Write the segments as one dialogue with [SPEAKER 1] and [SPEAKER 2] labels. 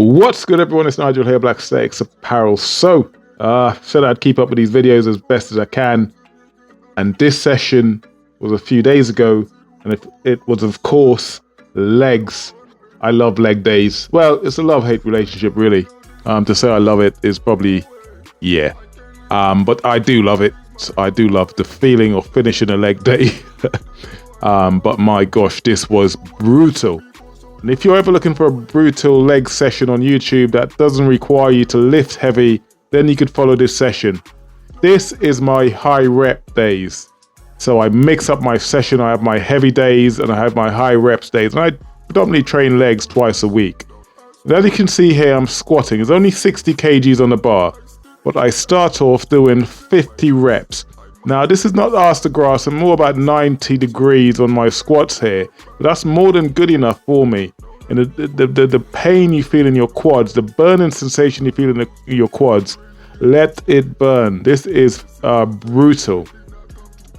[SPEAKER 1] What's good, everyone? It's Nigel here, Black Stakes Apparel. Said I'd keep up with these videos as best as I can, and this session was a few days ago, and it was, of course, legs. I love leg days. Well, it's a love-hate relationship, really. To say I love it is probably, yeah. But I do love it. I do love the feeling of finishing a leg day. But my gosh, this was brutal. And if you're ever looking for a brutal leg session on YouTube that doesn't require you to lift heavy, then you could follow this session. This is my high rep days. So I mix up my session. I have my heavy days and I have my high reps days. And I predominantly train legs twice a week. And as you can see here, I'm squatting. It's only 60 kgs on the bar, but I start off doing 50 reps. Now, this is not arse to grass. I'm more about 90 degrees on my squats here, but that's more than good enough for me. And the pain you feel in your quads, the burning sensation you feel in your quads, let it burn. This is brutal.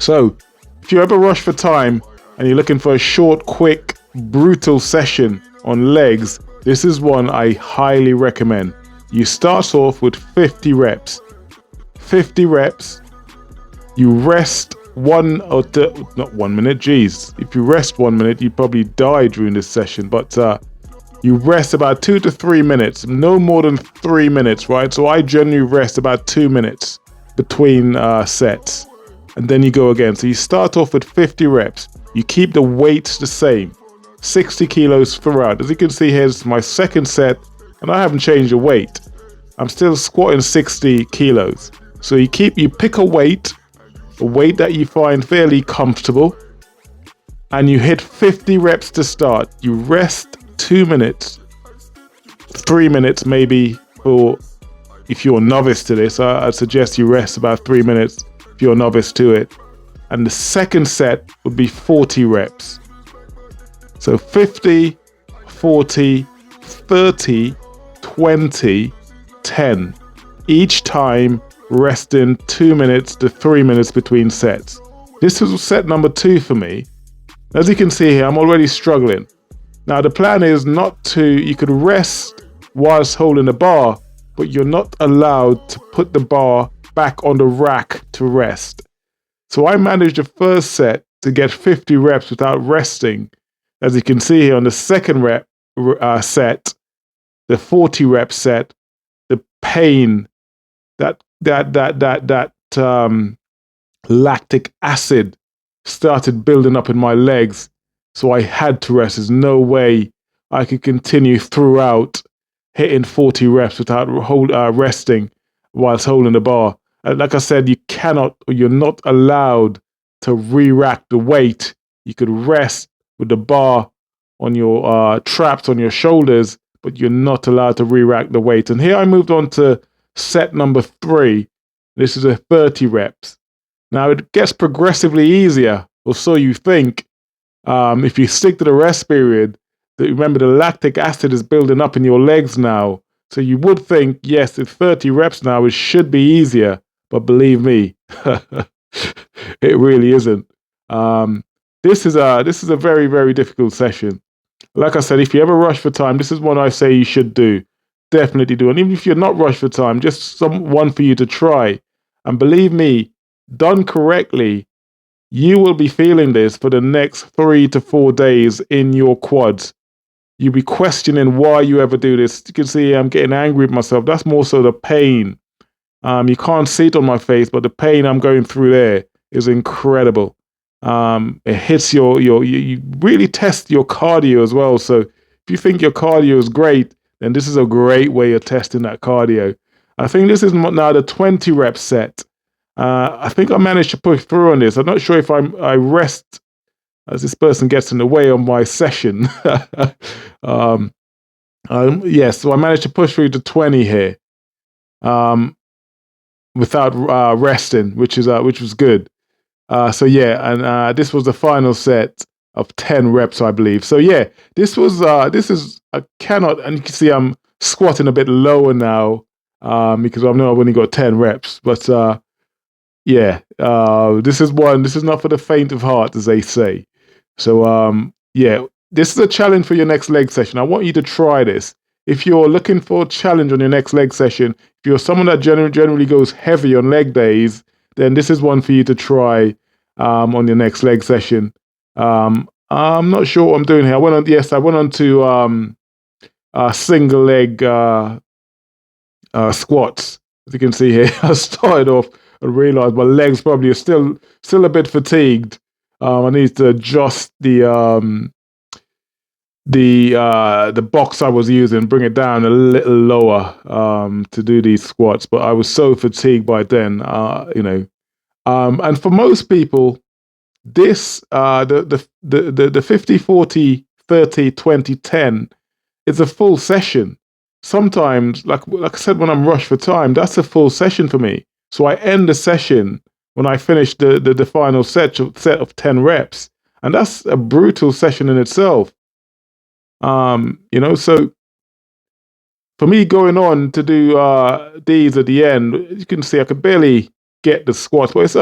[SPEAKER 1] So, if you ever rush for time and you're looking for a short, quick, brutal session on legs, this is one I highly recommend. You start off with 50 reps. 50 reps. You rest not 1 minute, geez. If you rest 1 minute, you'd probably die during this session. But you rest about 2 to 3 minutes, no more than 3 minutes, right? So I generally rest about 2 minutes between sets. And then you go again. So you start off with 50 reps. You keep the weights the same, 60 kilos throughout. As you can see, here's my second set, and I haven't changed the weight. I'm still squatting 60 kilos. So you pick a weight that you find fairly comfortable, and you hit 50 reps to start. You rest 2 minutes, 3 minutes maybe, for if you're a novice to this. I'd suggest you rest about 3 minutes if you're a novice to it. And the second set would be 40 reps. So 50, 40, 30, 20, 10. Each time resting 2 minutes to 3 minutes between sets. This was set number 2 for me. As you can see here, I'm already struggling. Now the plan is you could rest whilst holding the bar, but you're not allowed to put the bar back on the rack to rest. So I managed the first set to get 50 reps without resting. As you can see here on the second set, the 40 rep set, the pain, that lactic acid started building up in my legs, so I had to rest. There's no way I could continue throughout hitting 40 reps without resting whilst holding the bar. Like I said, you're not allowed to re-rack the weight. You could rest with the bar on your traps on your shoulders, but you're not allowed to re-rack the weight. And here I moved on to set number 3. This is a 30 reps. Now it gets progressively easier, or so you think. If you stick to the rest period, remember the lactic acid is building up in your legs now. So you would think, yes, it's 30 reps now, it should be easier. But believe me, it really isn't. This is a very, very difficult session. Like I said, if you ever rush for time, this is one I say you should do. Definitely do. And even if you're not rushed for time, just one for you to try. And believe me, done correctly, you will be feeling this for the next 3 to 4 days in your quads. You'll be questioning why you ever do this. You can see I'm getting angry with myself. That's more so the pain. You can't see it on my face, but the pain I'm going through there is incredible. It hits you really test your cardio as well. So if you think your cardio is great, then this is a great way of testing that cardio. I think this is now the 20 rep set. I think I managed to push through on this. I'm not sure if I rest as this person gets in the way of my session. Yes, so I managed to push through to 20 here without resting, which was good. So yeah, and this was the final set of 10 reps, I believe. So yeah, this is I cannot, and you can see I'm squatting a bit lower now because I know I've only got 10 reps. But yeah, this is not for the faint of heart, as they say. So yeah, this is a challenge for your next leg session. I want you to try this. if you're looking for a challenge on your next leg session, if you're someone that generally goes heavy on leg days, then this is one for you to try on your next leg session. I'm not sure what I'm doing here. I went on to single leg squats. As you can see here, I started off and realized my legs probably are still a bit fatigued. I need to adjust the box I was using, bring it down a little lower to do these squats. But I was so fatigued by then, and for most people, this the 50, 40, 30, 20, 10 is a full session. Sometimes, like I said, when I'm rushed for time, that's a full session for me. So I end the session when I finish the final set of 10 reps, and that's a brutal session in itself. So for me going on to do these at the end, you can see I could barely get the squats, but it's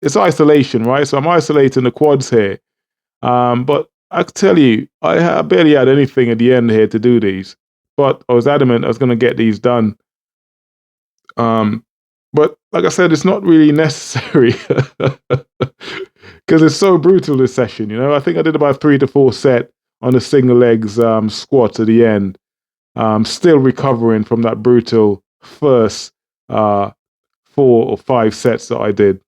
[SPEAKER 1] it's isolation, right? So I'm isolating the quads here. But I tell you, I barely had anything at the end here to do these, but I was adamant I was going to get these done. But like I said, it's not really necessary because it's so brutal this session. I think I did about 3 to 4 set on the single legs squats at the end. Still recovering from that brutal first 4 or 5 sets that I did.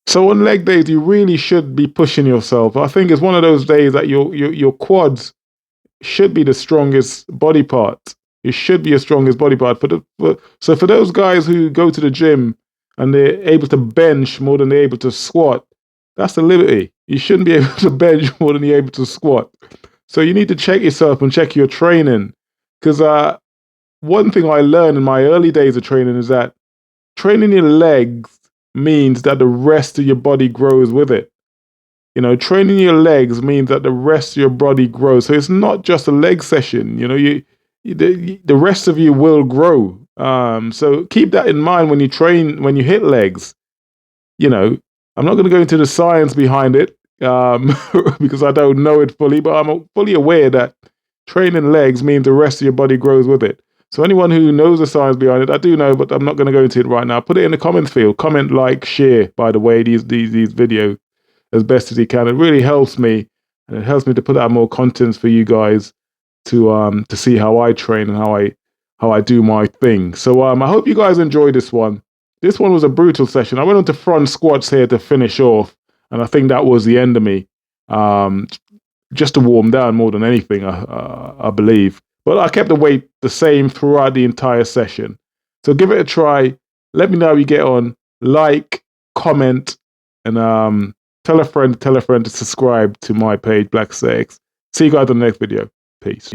[SPEAKER 1] So on leg days, you really should be pushing yourself. I think it's one of those days that your quads should be the strongest body part. It should be your strongest body part. So for those guys who go to the gym and they're able to bench more than they're able to squat, that's the liberty. You shouldn't be able to bench more than you're able to squat. So you need to check yourself and check your training. Because one thing I learned in my early days of training is that training your legs means that the rest of your body grows with it. Training your legs means that the rest of your body grows. So it's not just a leg session. The rest of you will grow. So keep that in mind when you train, when you hit legs. I'm not going to go into the science behind it because I don't know it fully, but I'm fully aware that training legs means the rest of your body grows with it. So anyone who knows the science behind it, I do know, but I'm not going to go into it right now. Put it in the comments field. Comment, like, share, by the way, these videos as best as you can. It really helps me, and it helps me to put out more contents for you guys to see how I train and how I do my thing. So I hope you guys enjoyed this one. This one was a brutal session. I went on to front squats here to finish off, and I think that was the end of me. Just to warm down more than anything, I believe. But I kept the weight the same throughout the entire session. So give it a try. Let me know how you get on. Like, comment, and tell a friend to subscribe to my page, Black Aesthetics. See you guys on the next video. Peace.